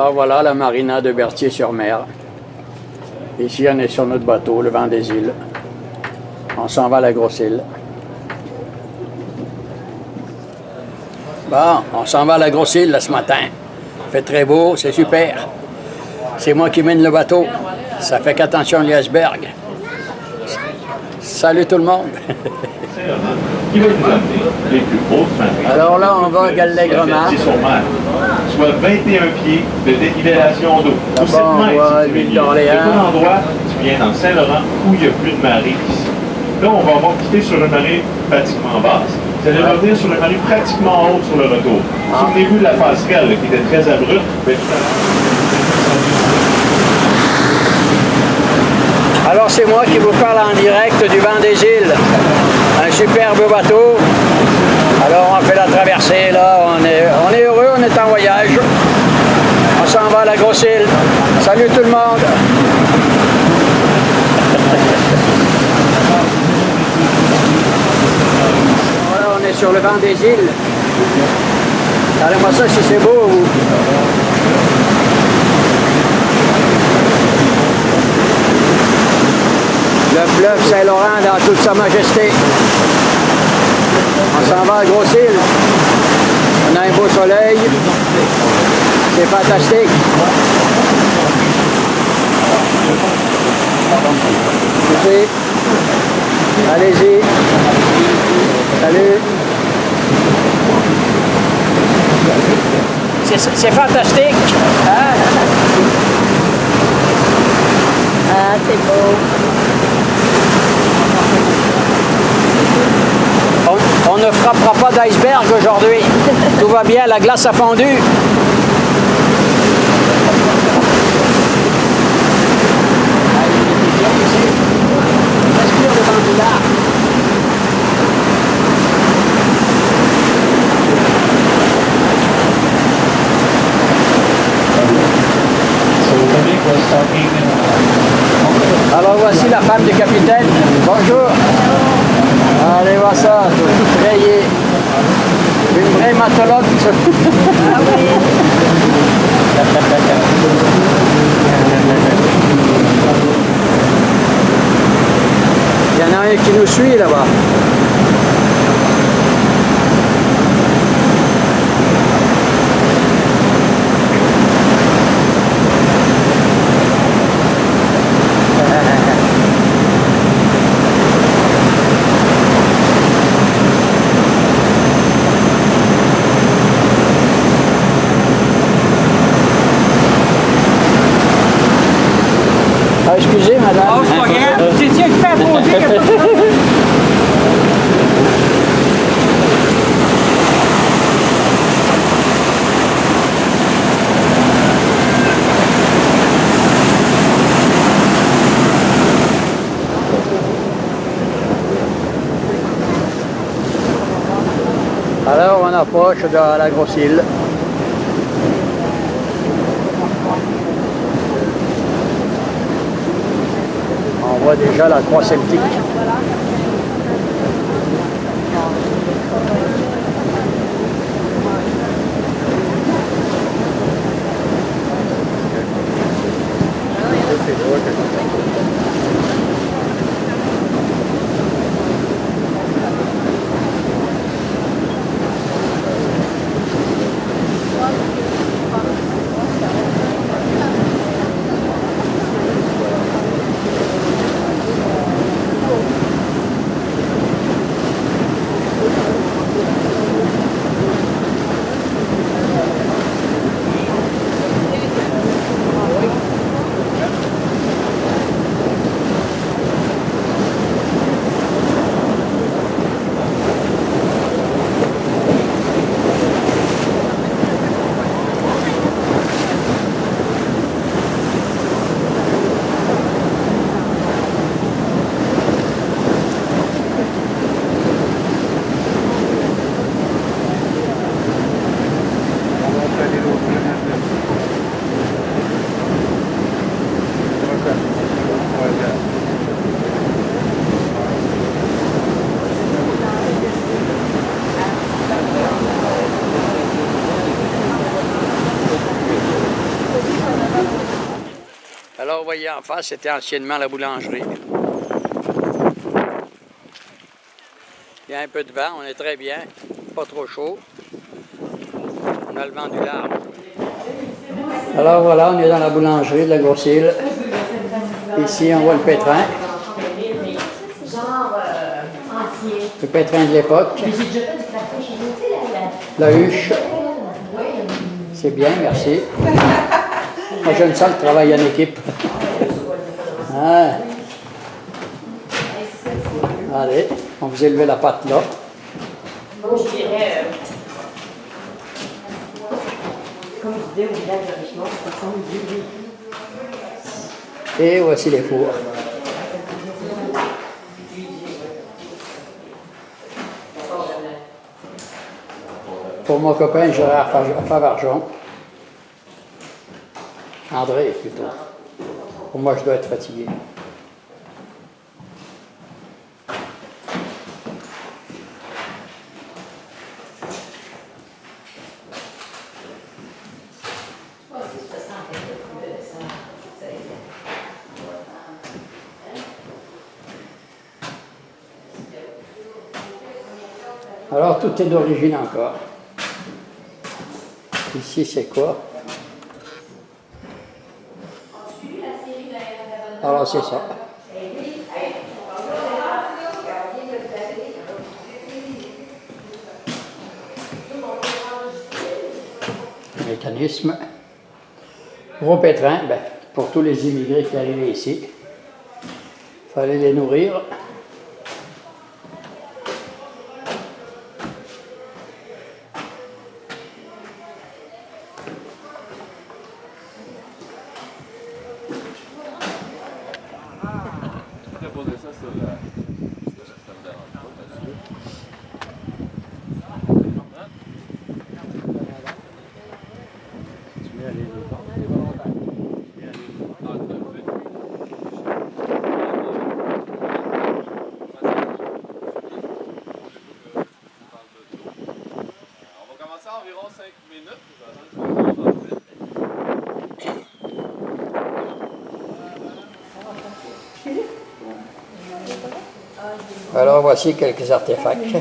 Alors voilà la marina de Berthier-sur-Mer. Ici, on est sur notre bateau, le Vent des Îles. On s'en va à la Grosse-Île. Bon, on s'en va à la Grosse-Île là, ce matin. Il fait très beau, c'est super. C'est moi qui mène le bateau. Ça fait qu'attention les icebergs. Salut tout le monde. Alors là, on va allègrement. Soit 21 pieds de dénivellation d'eau. D'abord, on voit l'île d'Orléans. C'est un endroit, tu viens dans Saint-Laurent, où il n'y a plus de marée ici. Là, on va avoir quitté sur une marée pratiquement basse. Vous allez revenir sur une marée pratiquement haute sur le retour. Souvenez-vous de la passerelle là, qui était très abrupte. Alors c'est moi qui vous parle en direct du Vent des Îles. Un superbe bateau. Alors on fait la traversée là, on est heureux, on est en voyage. On s'en va à la Grosse-Île. Salut tout le monde. Voilà, on est sur le Vent des Îles. Regardez-moi ça si c'est beau. Le fleuve Saint-Laurent dans toute sa majesté. On s'en va à Grosse-Île. On a un beau soleil. C'est fantastique. Écoutez. Allez-y. Salut. C'est fantastique. Hein? Ah, c'est beau. On ne frappera pas d'iceberg aujourd'hui. Tout va bien, la glace a fondu. Alors voici la femme du capitaine. Bonjour. Allez voir ça, tout rayé. Une vraie matelote. Ah oui. Il y en a un qui nous suit là-bas. Ah, excusez, madame. Oh, c'est pas grave. C'est tiens qui fait à poser. Alors, on approche de la Grosse-Île. On voit déjà la croix celtique. voyez en face, c'était anciennement la boulangerie. Il y a un peu de vent, on est très bien, pas trop chaud. On a le vent du large. Alors voilà, on est dans la boulangerie de la Grosse-Île. Ici, on voit le pétrin. Le pétrin de l'époque. La huche. C'est bien, merci. Moi, j'aime ça, le travail en équipe. Ah. Allez, on vous élevez la patte là. Moi, je dirais, comme je disais au village de Richemont, 70. Et voici les fours. Pour mon copain Gérard Favargeon. André, plutôt. Pour moi, je dois être fatigué. Alors, tout est d'origine encore. Ici, c'est quoi? Alors, c'est ça. Mécanisme. Gros pétrin, ben, pour tous les immigrés qui arrivaient ici. Il fallait les nourrir. Environ 5 minutes. Alors voici quelques artefacts.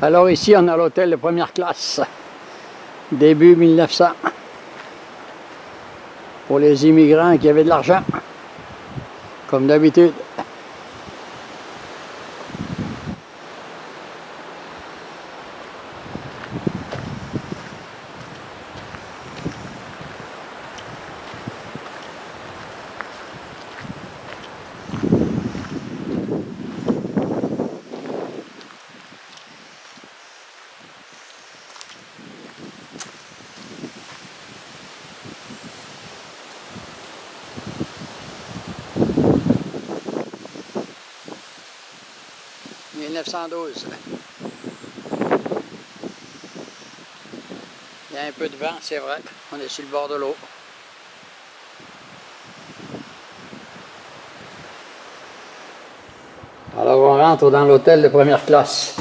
Alors ici, on a l'hôtel de première classe, début 1900, pour les immigrants qui avaient de l'argent, comme d'habitude. 1912. Il y a un peu de vent, c'est vrai. On est sur le bord de l'eau. Alors on rentre dans l'hôtel de première classe.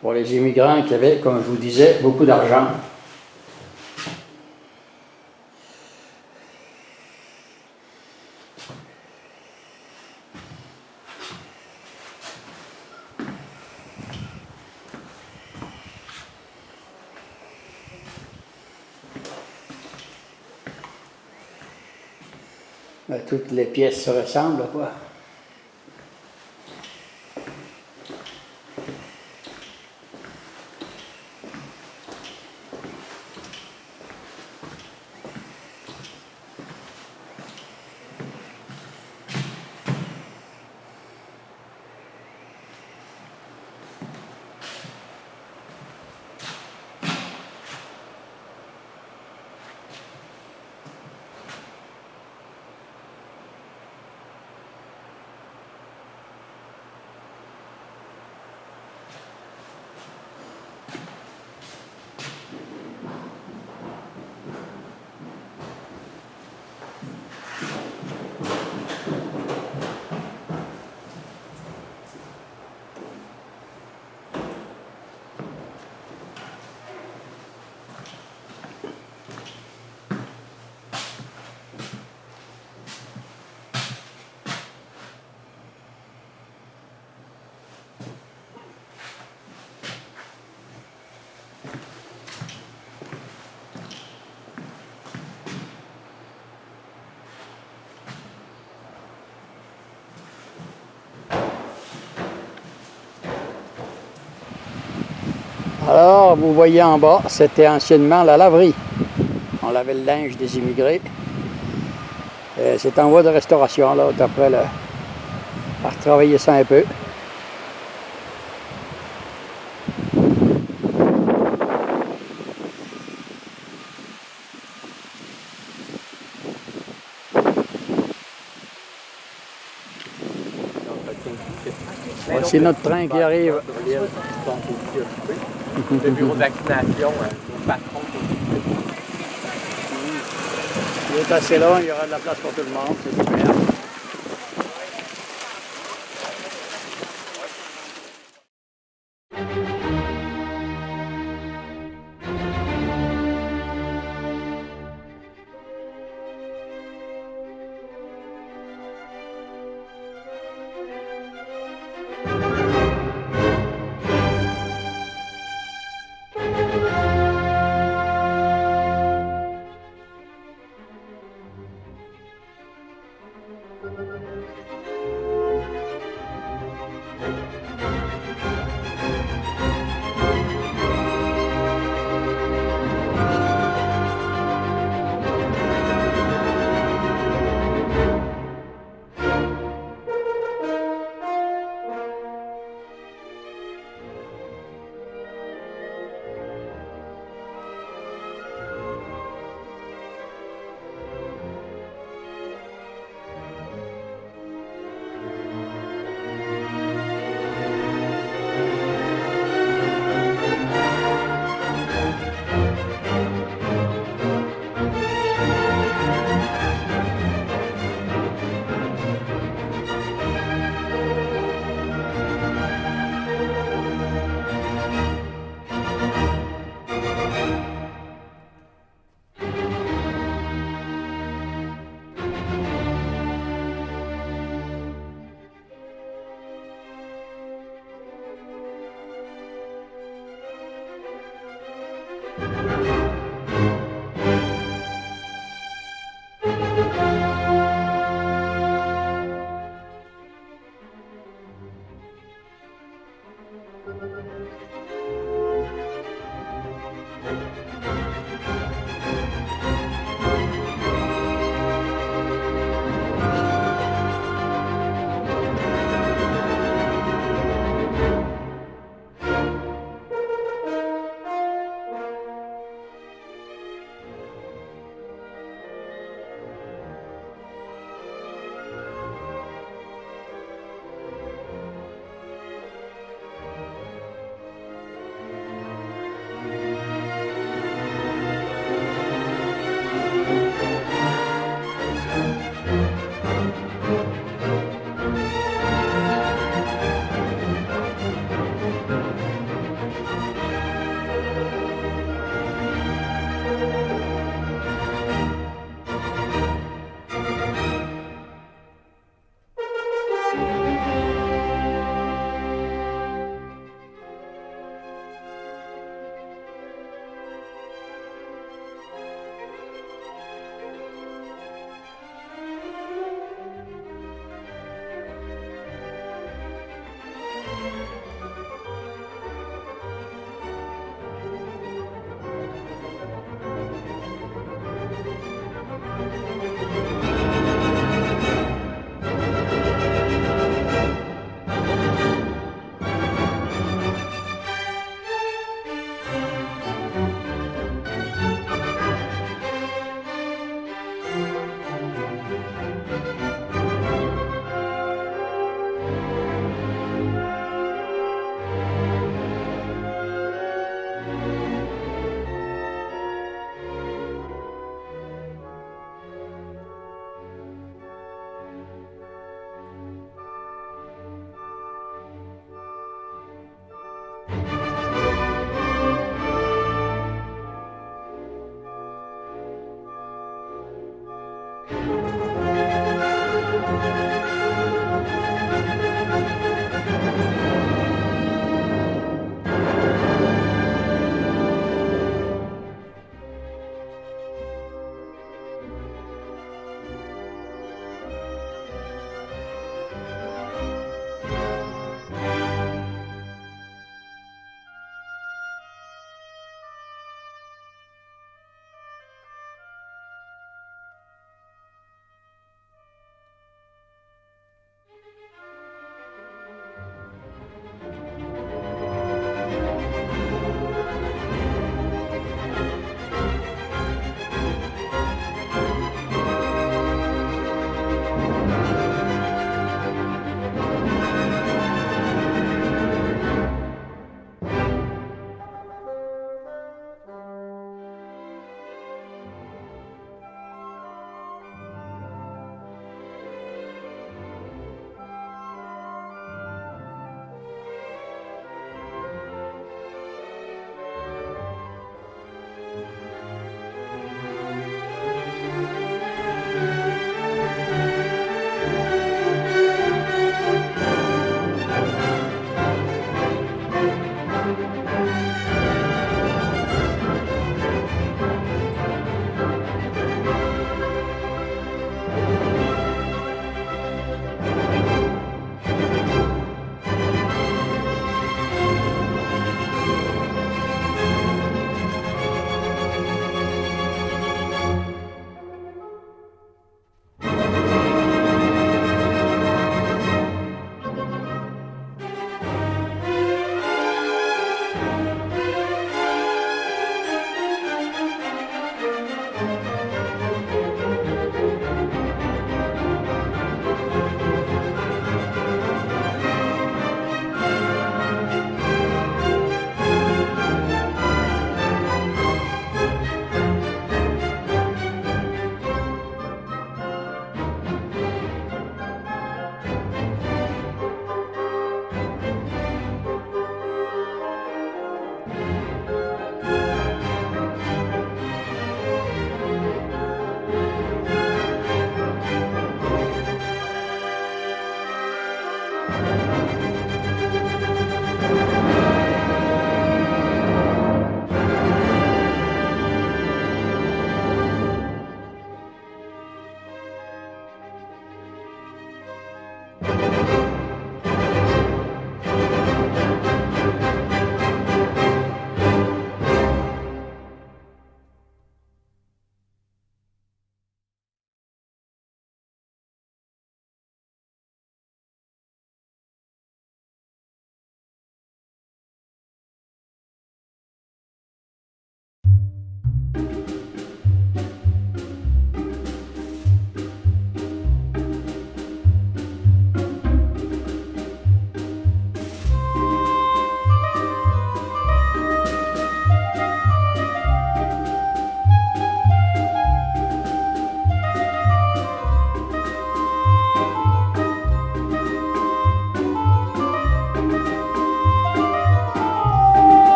Pour les immigrants qui avaient, comme je vous disais, beaucoup d'argent. Ben, toutes les pièces se ressemblent, quoi. Alors, vous voyez en bas, c'était anciennement la laverie. On lavait le linge des immigrés. C'est en voie de restauration, là, d'après le... à retravailler ça un peu. Voici notre train qui arrive. Le bureau de vaccination, au patron. Il est assez long, il y aura de la place pour tout le monde, c'est super.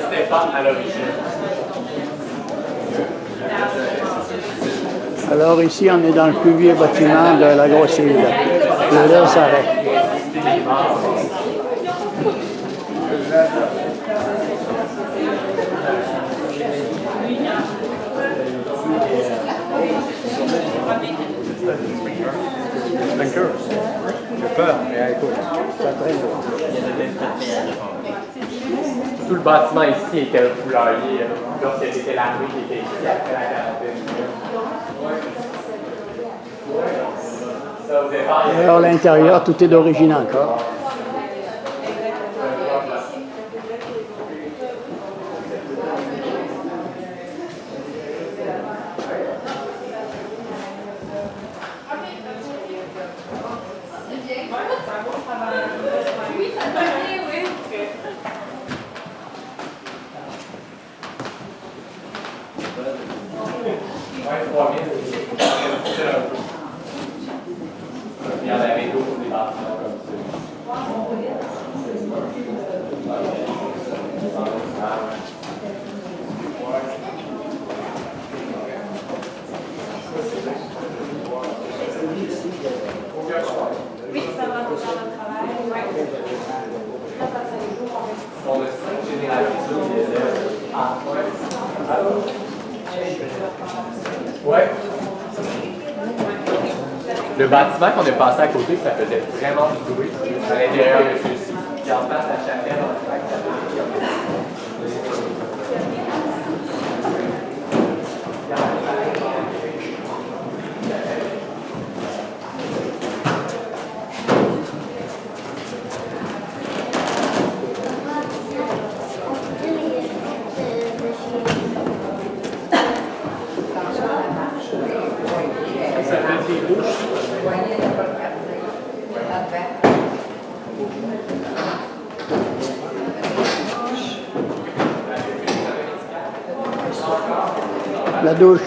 n'existait pas à l'origine. Alors ici, on est dans le plus vieux bâtiment de la grosse île, le lazaret. J'ai peur, mais écoute, ça traîne. Tout le bâtiment ici était un poulailler. Lorsque c'était l'armée qui était ici après la quarantaine. Alors l'intérieur, tout est d'origine encore. Il y en avait d'autres des bâtiments comme Oui, ça va dans le travail. On a 5 générations. Ah, ouais. Le bâtiment qu'on a passé à côté, ça faisait vraiment du bruit à l'intérieur de celui-ci. Puis en face, la chapelle, on a La douche.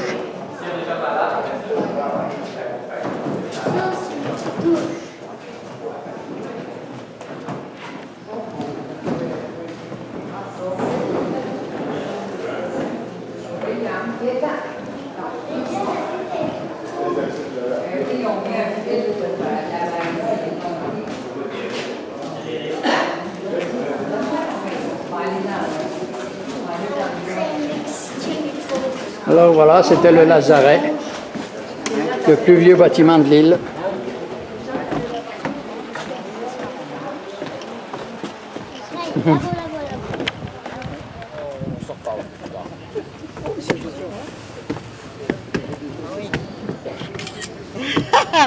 Alors voilà, c'était le lazaret, le plus vieux bâtiment de l'île.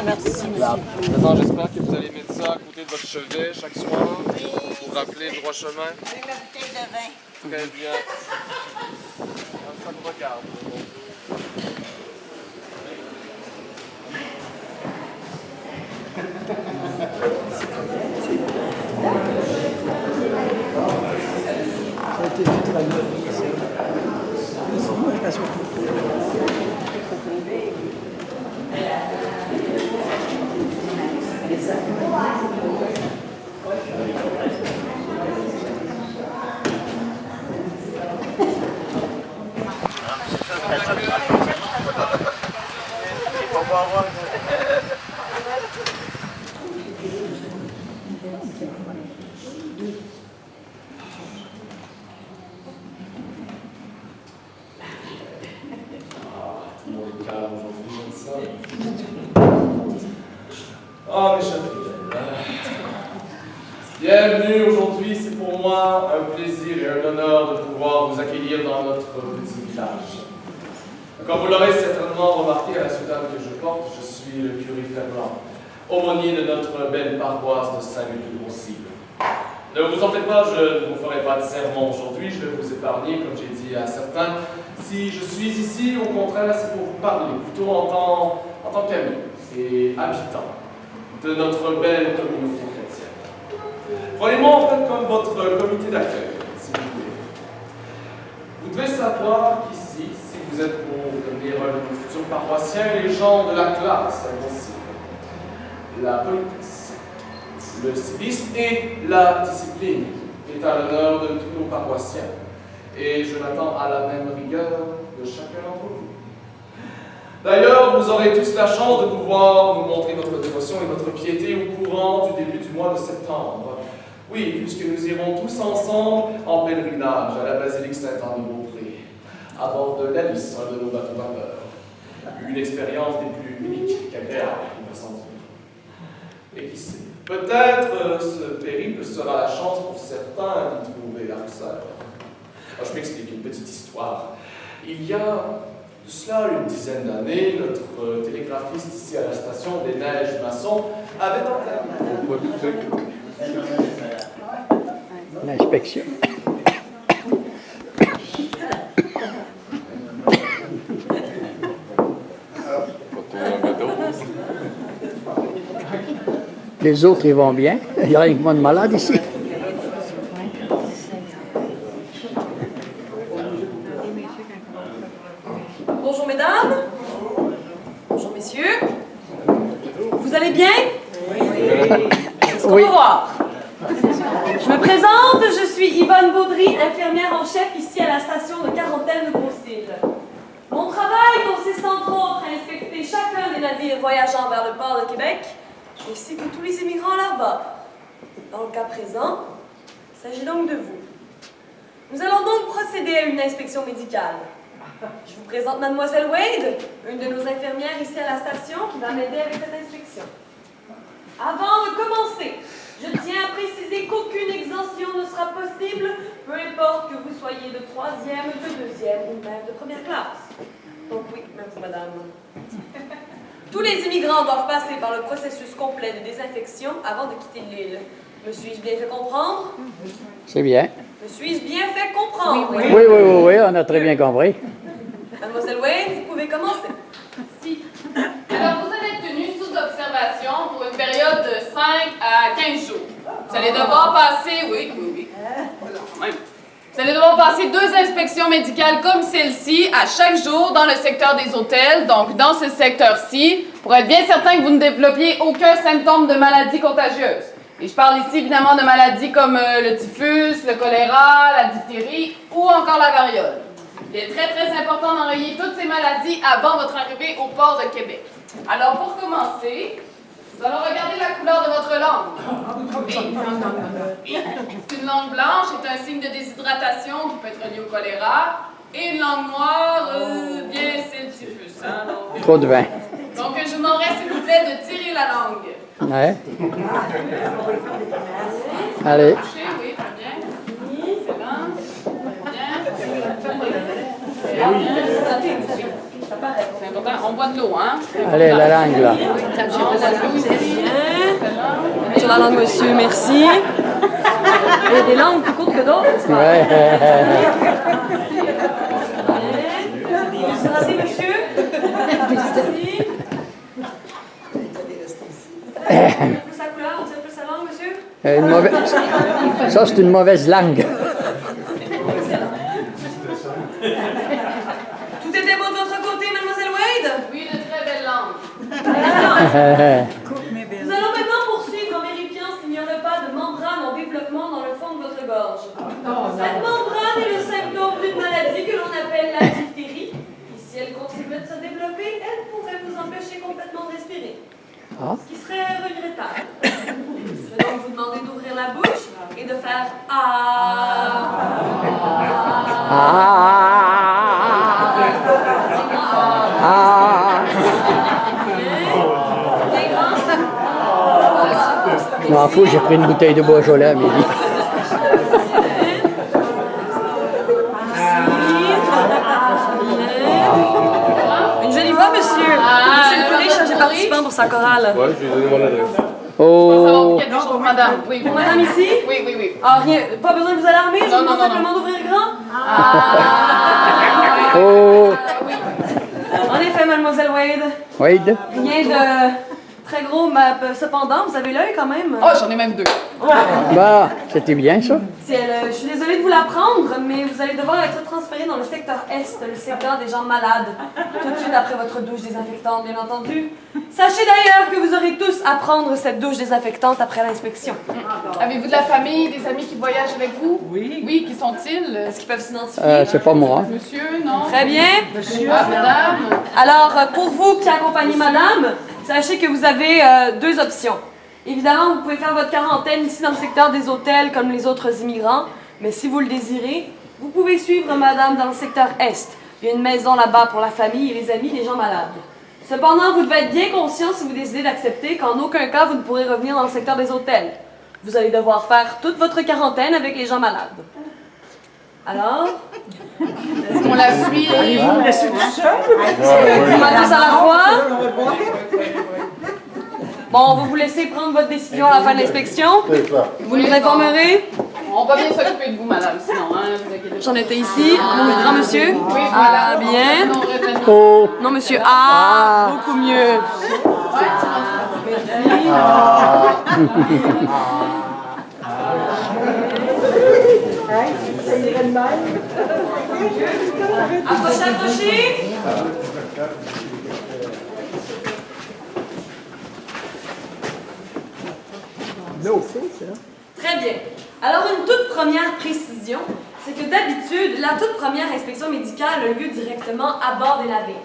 Merci. Maintenant, j'espère que vous allez mettre ça à côté de votre chevet chaque soir pour rappeler le droit chemin. Avec la bouteille de vin. Très bien. Ça me regarde. Ah, mes chers fidèles. Bienvenue aujourd'hui, c'est pour moi un plaisir et un honneur de pouvoir vous accueillir dans notre petit village. Comme vous l'aurez certainement remarqué à la soutane que je porte, je suis le curé Fernand, aumônier de notre belle paroisse de Saint-Luc-de-Grossille. Ne vous en faites pas, je ne vous ferai pas de sermon aujourd'hui, je vais vous épargner, comme j'ai dit à certains. Si je suis ici, au contraire, c'est pour vous parler, plutôt en tant qu'ami et habitant de notre belle communauté chrétienne. Prenez-moi en fait comme votre comité d'accueil, s'il vous plaît. Vous devez savoir qu'ici, si vous êtes pour devenir un de nos futurs paroissiens, les gens de la classe invincible, la politesse, le civisme et la discipline est à l'honneur de tous nos paroissiens. Et je m'attends à la même rigueur de chacun d'entre vous. D'ailleurs, vous aurez tous la chance de pouvoir nous montrer votre dévotion et votre piété au courant du début du mois de septembre. Oui, puisque nous irons tous ensemble en pèlerinage à la basilique Saint-Anne-de-Beaupré, à bord de l'Alice, un de nos bateaux vapeurs. Une expérience des plus uniques qu'agréables, il me semble. Et qui sait, peut-être ce périple sera la chance pour certains d'y trouver la douceur. Je m'explique une petite histoire. Il y a de cela une dizaine d'années, notre télégraphiste ici à la station des Neiges Maçons avait entamé l'inspection. Les autres, ils vont bien. Il n'y a rien que moi de malade ici. Bonjour mesdames. Bonjour messieurs. Vous allez bien? C'est ce qu'on va voir. Je me présente, je suis Yvonne Baudry, infirmière en chef ici à la station de quarantaine de Beaucile. Mon travail consiste entre autres à inspecter chacun des navires voyageant vers le port de Québec, ainsi que tous les immigrants là-bas. Dans le cas présent, il s'agit donc de vous. Nous allons donc procéder à une inspection médicale. Je vous présente Mademoiselle Wade, une de nos infirmières ici à la station qui va m'aider avec cette inspection. Avant de commencer, je tiens à préciser qu'aucune exemption ne sera possible, peu importe que vous soyez de 3e, de 2e ou même de première classe. Donc oui, même vous, madame. Tous les immigrants doivent passer par le processus complet de désinfection avant de quitter l'île. Me suis-je bien fait comprendre? C'est bien. Me suis-je bien fait comprendre? Oui, on a très bien compris. Mademoiselle Wade, vous pouvez commencer. Si. Alors, vous allez être tenu sous observation pour une période de 5 à 15 jours. Vous allez devoir passer, oui. Quand même. Vous allez devoir passer 2 inspections médicales comme celle-ci à chaque jour dans le secteur des hôtels, donc dans ce secteur-ci, pour être bien certain que vous ne développiez aucun symptôme de maladie contagieuse. Et je parle ici évidemment de maladies comme le typhus, le choléra, la diphtérie ou encore la variole. Il est très très important d'enrayer toutes ces maladies avant votre arrivée au port de Québec. Alors pour commencer, nous allons regarder la couleur de votre langue. Une langue blanche est un signe de déshydratation qui peut être lié au choléra. Et une langue noire, bien c'est le typhus. Hein, donc, Trop de vin. Donc je vous demanderai s'il vous plaît de tirer la langue. Ouais. Allez. Oui, très bien. C'est important. On boit de l'eau, hein? Allez, la langue, là. Sur la langue, monsieur, merci. Il y a des langues plus courtes que d'autres. Ouais. Vous sentez, monsieur? Merci. On tire plus sa couleur, on tire plus sa langue, monsieur? Ça, c'est une mauvaise langue. Tout était beau de votre côté, mademoiselle Wade? Oui, de très belles langues. Nous allons maintenant poursuivre en vérifiant s'il n'y aurait pas de membrane en développement dans le fond de votre gorge. Cette membrane est le symptôme d'une maladie que l'on appelle la diphtérie. Et si elle continue de se développer, elle pourrait vous empêcher complètement de respirer. Ce qui serait regrettable. Je vais donc vous demander d'ouvrir la bouche et de faire Je m'en fous, j'ai pris une bouteille de Beaujolais à midi. Une jolie voix, monsieur. Monsieur le curé, chargé participant pour sa chorale. Ouais, je lui ai donné mon adresse. Pour savoir quelque chose, madame. Oui, Pour madame ici? Oui. Ah, rien, pas besoin de vous alarmer, je vous demande simplement d'ouvrir grand. Oh! En effet, mademoiselle Wade. Wade? Rien de très gros, mais cependant, vous avez l'œil quand même. Oh, j'en ai même 2. Bah, c'était bien ça. Je suis désolée de vous l'apprendre, mais vous allez devoir être transféré dans le secteur Est, le secteur des gens malades, tout de suite après votre douche désinfectante, bien entendu. Sachez d'ailleurs que vous aurez tous à prendre cette douche désinfectante après l'inspection. Avez-vous de la famille, des amis qui voyagent avec vous? Oui. Oui, qui sont-ils? Est-ce qu'ils peuvent s'identifier? C'est pas moi. Monsieur, non? Très bien. Ah, madame? Alors, pour vous qui accompagnez madame, sachez que vous avez 2 options. Évidemment, vous pouvez faire votre quarantaine ici dans le secteur des hôtels comme les autres immigrants, mais si vous le désirez, vous pouvez suivre madame dans le secteur Est. Il y a une maison là-bas pour la famille et les amis des gens malades. Cependant, vous devez être bien conscient si vous décidez d'accepter qu'en aucun cas vous ne pourrez revenir dans le secteur des hôtels. Vous allez devoir faire toute votre quarantaine avec les gens malades. Alors? Est-ce qu'on la suit? Allez-vous me laisser tout seul? Tous à la fois? Bon, on va vous laisser prendre votre décision à la fin de l'inspection. Vous nous informerez. On va bien s'occuper de vous, madame, sinon, hein, vous inquiétez pas. J'en étais ici. Mon grand monsieur. Oui, Ah, voilà. bien. Non, retenez. Oh. Non, monsieur. Ah, beaucoup mieux. Approchez, approchez. Très bien. Alors, une toute première précision, c'est que d'habitude, la toute première inspection médicale a lieu directement à bord des navires.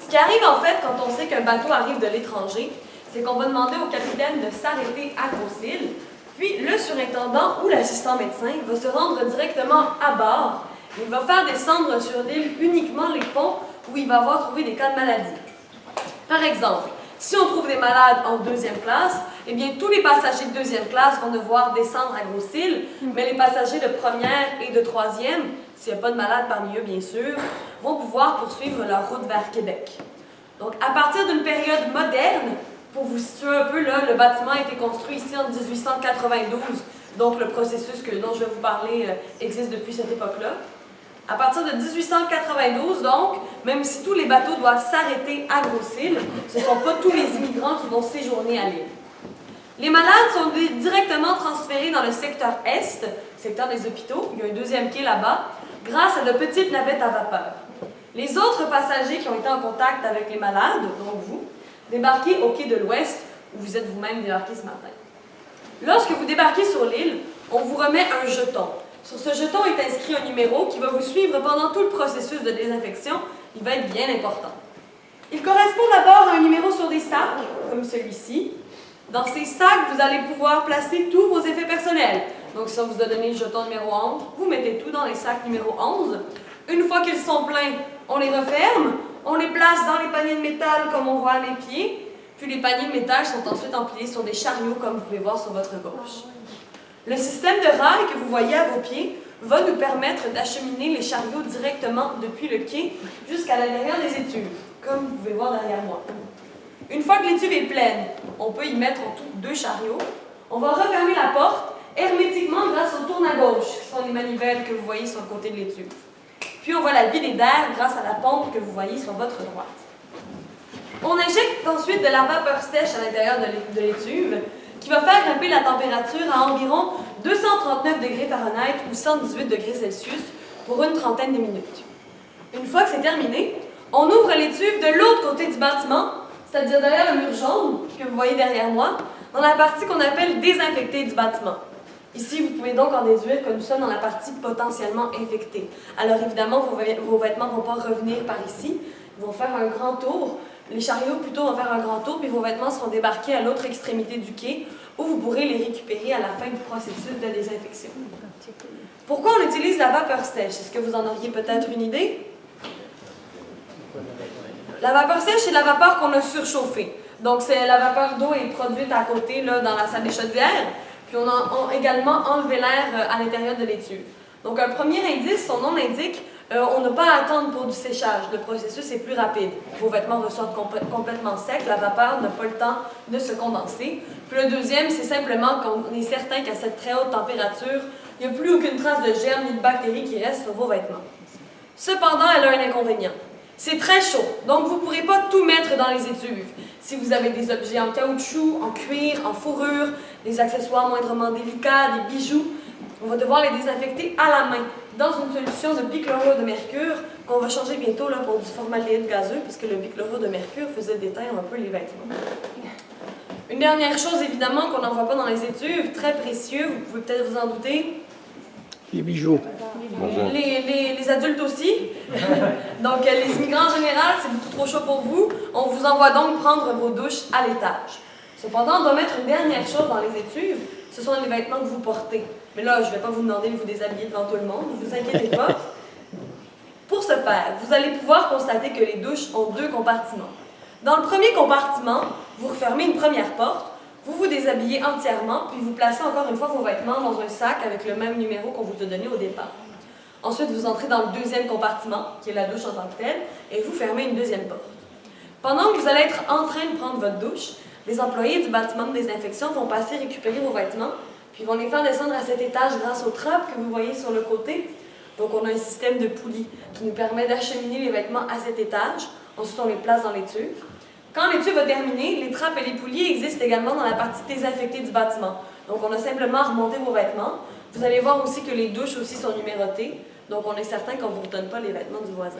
Ce qui arrive en fait quand on sait qu'un bateau arrive de l'étranger, c'est qu'on va demander au capitaine de s'arrêter à Grosse-Île, puis le surintendant ou l'assistant médecin va se rendre directement à bord. Il va faire descendre sur l'île uniquement les ponts où il va avoir trouvé des cas de maladie. Par exemple, si on trouve des malades en 2e classe, eh bien, tous les passagers de 2e classe vont devoir descendre à Grosse-Île, mais les passagers de 1re et de 3e, s'il n'y a pas de malades parmi eux, bien sûr, vont pouvoir poursuivre leur route vers Québec. Donc, à partir d'une période moderne, pour vous situer un peu, là, le bâtiment a été construit ici en 1892, donc le processus dont je vais vous parler existe depuis cette époque-là. À partir de 1892, donc, même si tous les bateaux doivent s'arrêter à Grosse-Île, ce ne sont pas tous les immigrants qui vont séjourner à l'île. Les malades sont directement transférés dans le secteur Est, secteur des hôpitaux, il y a un 2e quai là-bas, grâce à de petites navettes à vapeur. Les autres passagers qui ont été en contact avec les malades, donc vous, débarquez au quai de l'Ouest, où vous êtes vous-même débarqué ce matin. Lorsque vous débarquez sur l'île, on vous remet un jeton. Sur ce jeton est inscrit un numéro qui va vous suivre pendant tout le processus de désinfection. Il va être bien important. Il correspond d'abord à un numéro sur des sacs, comme celui-ci. Dans ces sacs, vous allez pouvoir placer tous vos effets personnels. Donc, si on vous a donné le jeton numéro 11, vous mettez tout dans les sacs numéro 11. Une fois qu'ils sont pleins, on les referme. On les place dans les paniers de métal, comme on voit à mes pieds. Puis les paniers de métal sont ensuite empilés sur des chariots, comme vous pouvez voir sur votre gauche. Le système de rails que vous voyez à vos pieds va nous permettre d'acheminer les chariots directement depuis le quai jusqu'à l'intérieur des étuves, comme vous pouvez voir derrière moi. Une fois que l'étuve est pleine, on peut y mettre en tout 2 chariots. On va refermer la porte hermétiquement grâce aux tournes à gauche, qui sont les manivelles que vous voyez sur le côté de l'étuve. Puis on va la vider d'air grâce à la pompe que vous voyez sur votre droite. On injecte ensuite de la vapeur sèche à l'intérieur de l'étuve, qui va faire grimper la température à environ 239 degrés Fahrenheit ou 118 degrés Celsius pour une trentaine de minutes. Une fois que c'est terminé, on ouvre l'étuve de l'autre côté du bâtiment, c'est-à-dire derrière le mur jaune que vous voyez derrière moi, dans la partie qu'on appelle désinfectée du bâtiment. Ici, vous pouvez donc en déduire que nous sommes dans la partie potentiellement infectée. Alors évidemment, vos vêtements ne vont pas revenir par ici, ils vont faire un grand tour. Les chariots plutôt vont faire un grand tour, puis vos vêtements seront débarqués à l'autre extrémité du quai, où vous pourrez les récupérer à la fin du processus de désinfection. Pourquoi on utilise la vapeur sèche? Est-ce que vous en auriez peut-être une idée? La vapeur sèche, c'est la vapeur qu'on a surchauffée. Donc, la vapeur d'eau est produite à côté, là, dans la salle des chaudières, puis on a également enlevé l'air à l'intérieur de l'étuve. Donc, un premier indice, son nom l'indique, on n'a pas à attendre pour du séchage. Le processus est plus rapide. Vos vêtements ressortent complètement secs, la vapeur n'a pas le temps de se condenser. Puis le deuxième, c'est simplement qu'on est certain qu'à cette très haute température, il n'y a plus aucune trace de germes ni de bactéries qui restent sur vos vêtements. Cependant, elle a un inconvénient. C'est très chaud, donc vous ne pourrez pas tout mettre dans les étuves. Si vous avez des objets en caoutchouc, en cuir, en fourrure, des accessoires moindrement délicats, des bijoux, on va devoir les désinfecter à la main dans une solution de bichlorure de mercure qu'on va changer bientôt là, pour du formaldéhyde gazeux puisque le bichlorure de mercure faisait déteindre un peu les vêtements. Une dernière chose évidemment qu'on n'en voit pas dans les étuves, très précieux, vous pouvez peut-être vous en douter. Les bijoux. Les adultes aussi. Donc, les immigrants en général, c'est beaucoup trop chaud pour vous. On vous envoie donc prendre vos douches à l'étage. Cependant, on doit mettre une dernière chose dans les étuves. Ce sont les vêtements que vous portez. Mais là, je ne vais pas vous demander de vous déshabiller devant tout le monde. Ne vous inquiétez pas. Pour ce faire, vous allez pouvoir constater que les douches ont 2 compartiments. Dans le premier compartiment, vous refermez une première porte. Vous vous déshabillez entièrement, puis vous placez encore une fois vos vêtements dans un sac avec le même numéro qu'on vous a donné au départ. Ensuite, vous entrez dans le deuxième compartiment, qui est la douche en tant que telle, et vous fermez une deuxième porte. Pendant que vous allez être en train de prendre votre douche, les employés du bâtiment de désinfection vont passer récupérer vos vêtements, puis vont les faire descendre à cet étage grâce aux trappes que vous voyez sur le côté. Donc, on a un système de poulies qui nous permet d'acheminer les vêtements à cet étage. Ensuite, on les place dans l'étuve. Quand l'étuve va terminer, les trappes et les poulies existent également dans la partie désinfectée du bâtiment. Donc, on a simplement à remonter vos vêtements. Vous allez voir aussi que les douches aussi sont numérotées. Donc, on est certain qu'on ne vous redonne pas les vêtements du voisin.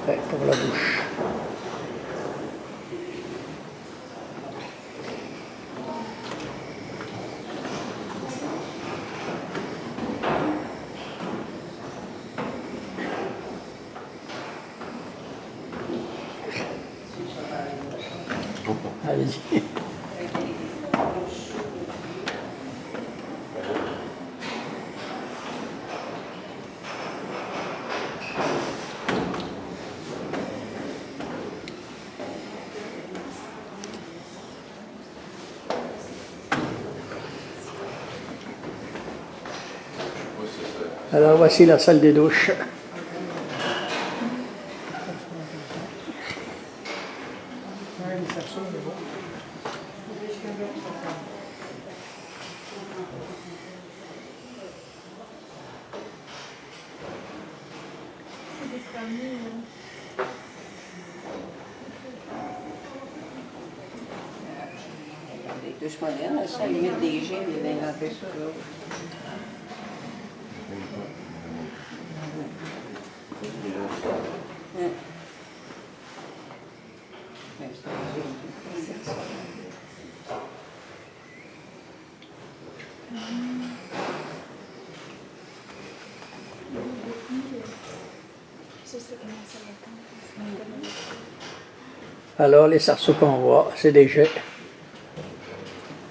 Ouais, pour la bouche. Allez-y. Alors voici la salle des douches. Les douches modernes, ça limite des gels, il va inventer ça là. Alors les sarceaux qu'on voit, c'est des jets.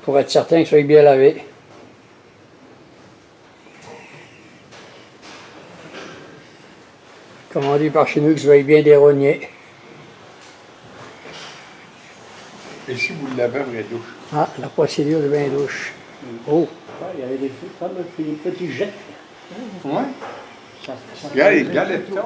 Pour être certain qu'ils soient bien lavés. Comme on dit par chez nous, qu'ils soient bien dérognés. Et si vous l'avez en douche? Ah, la procédure de bain douche. Oh, il y avait des petits jets. Oui. Regarde les petits.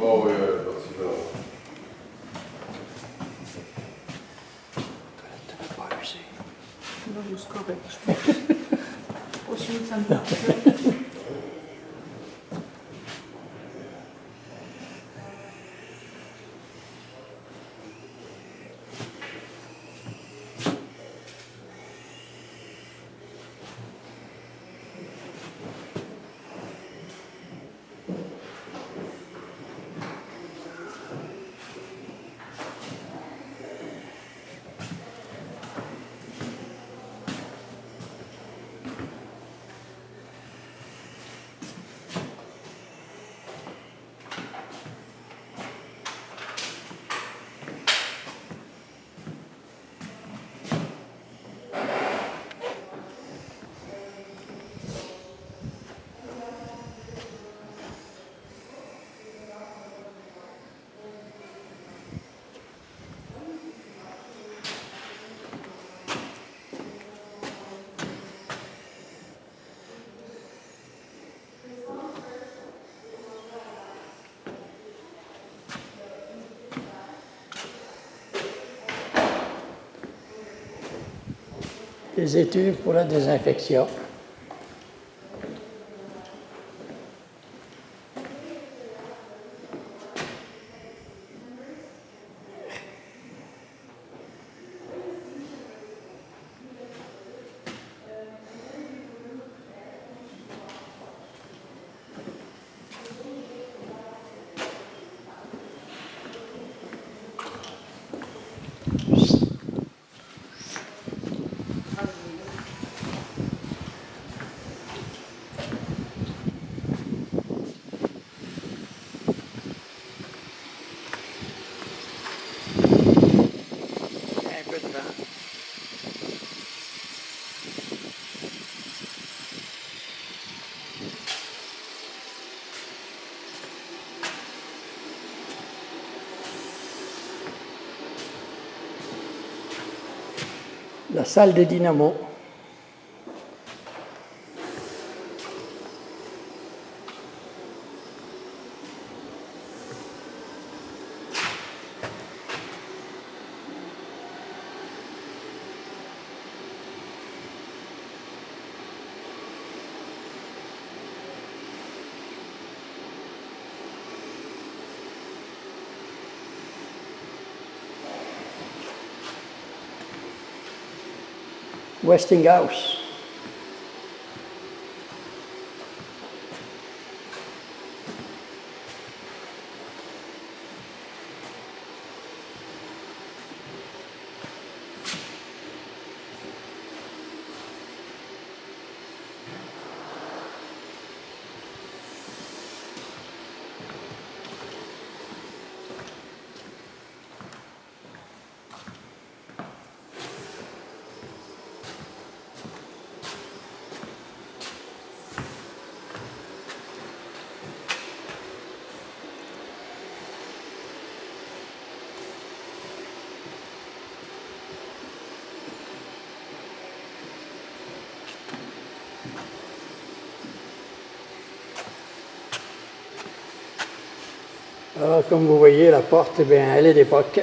Oh oui, parti là. Pas usé. Non, c'est correct, je pense. Aussi, ça me Les études pour la désinfection. La salle de dynamo. Westinghouse. Alors, comme vous voyez, la porte, eh bien, elle est d'époque.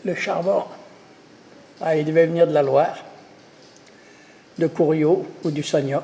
Le charbon, il devait venir de la Loire, de Couriot ou du Sonia.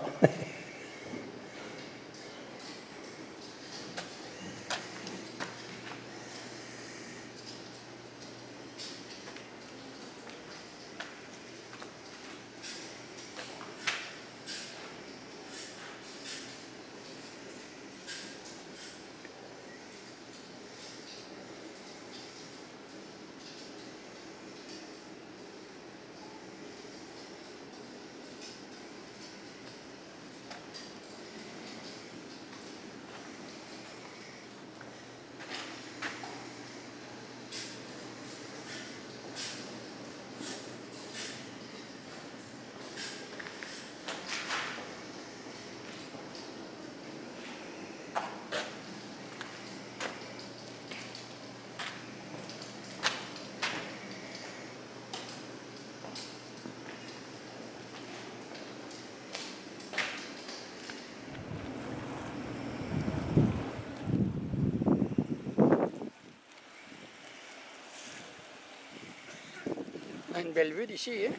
a une belle vue d'ici, hein?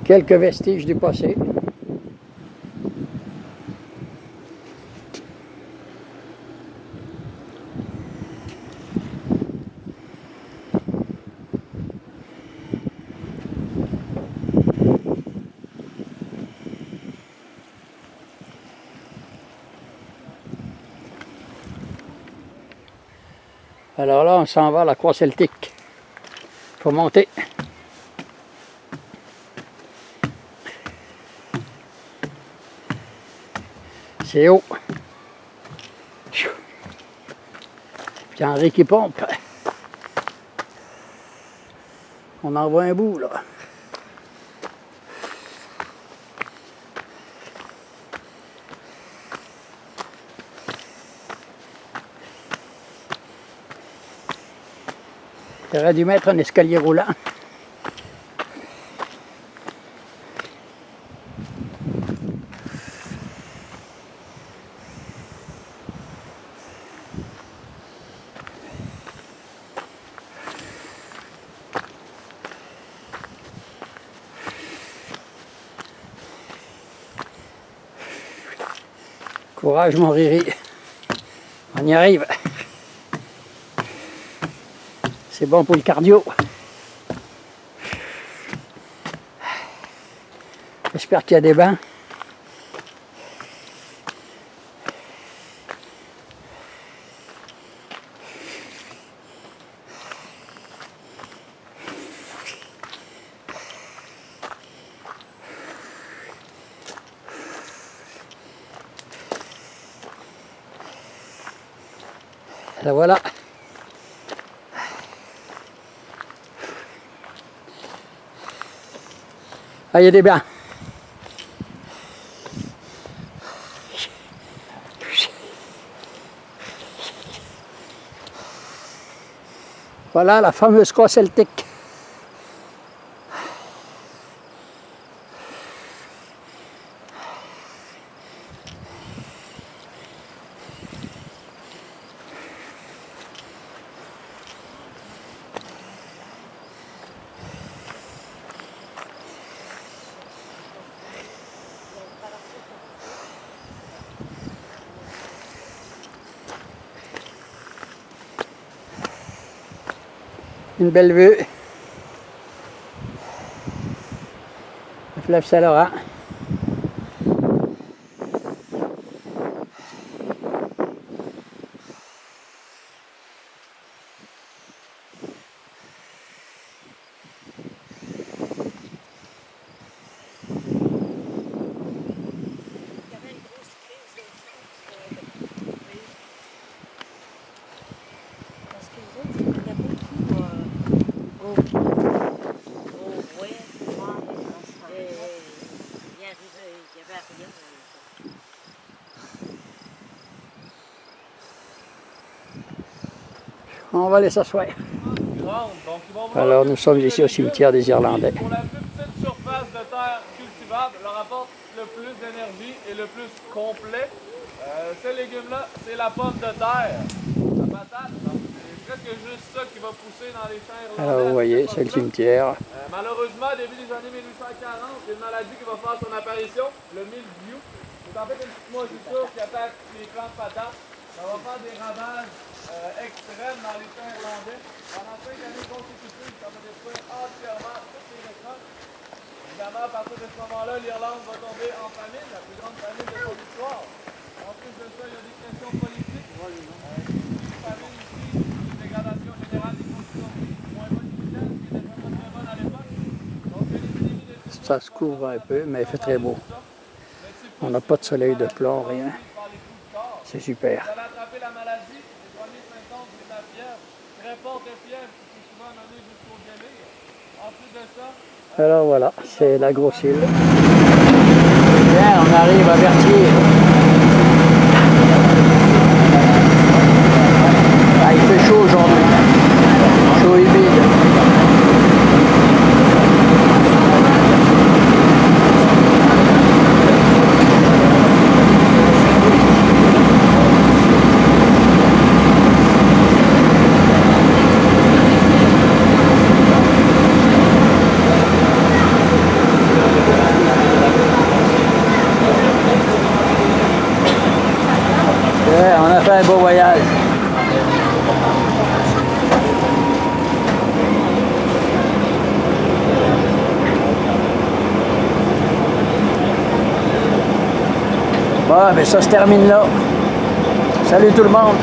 Quelques vestiges du passé. Alors là, on s'en va à la Croix Celtique. Il faut monter. C'est haut. Puis Henri qui pompe. On en voit un bout, là. Il aurait dû mettre un escalier roulant. Courage, mon Riri. On y arrive. C'est bon pour le cardio. J'espère qu'il y a des bains. La voilà. Ah, il y a des bains. Voilà la fameuse croix celtique. Une belle vue. Le fleuve Saint-Laurent. On va aller s'asseoir. Alors nous sommes ici au cimetière des Irlandais. Pour la plus petite surface de terre cultivable, leur apporte le plus d'énergie et le plus complet. Ce légume-là, c'est la pomme de terre. La patate, c'est presque juste ça qui va pousser dans les champs irlandais. Alors vous voyez, c'est le cimetière. Malheureusement, début des années 1840, il y a une maladie qui va faire son apparition, le mildiou. C'est en fait une petite moisissure qui attaque les plants de patates. Ça va faire des ravages extrêmes dans les champs irlandais. Pendant 5 années consécutives, ça va détruire entièrement toutes les récoltes. Évidemment, à partir de ce moment-là, l'Irlande va tomber en famine, la plus grande famine de son histoire. En plus de ça, il y a des questions politiques. Une famine ici, une dégradation générale des conditions de vie, moins bonne d'hygiène, qui était vraiment très bonne à l'époque. Donc, il y a des épidémies de typhus. Ça se couvre un peu, mais il fait très beau. On n'a pas de soleil de plomb, rien. C'est super. Vous allez attraper la maladie, les premiers symptômes, c'est la fièvre, très forte fièvre qui peut souvent mener jusqu'au délire. En plus de ça, Alors voilà, c'est la grosse île. Bien, on arrive à Berthier. Ah, il fait chaud aujourd'hui. Chaud humide. a fait un beau voyage. Bon, mais ça se termine là. Salut tout le monde!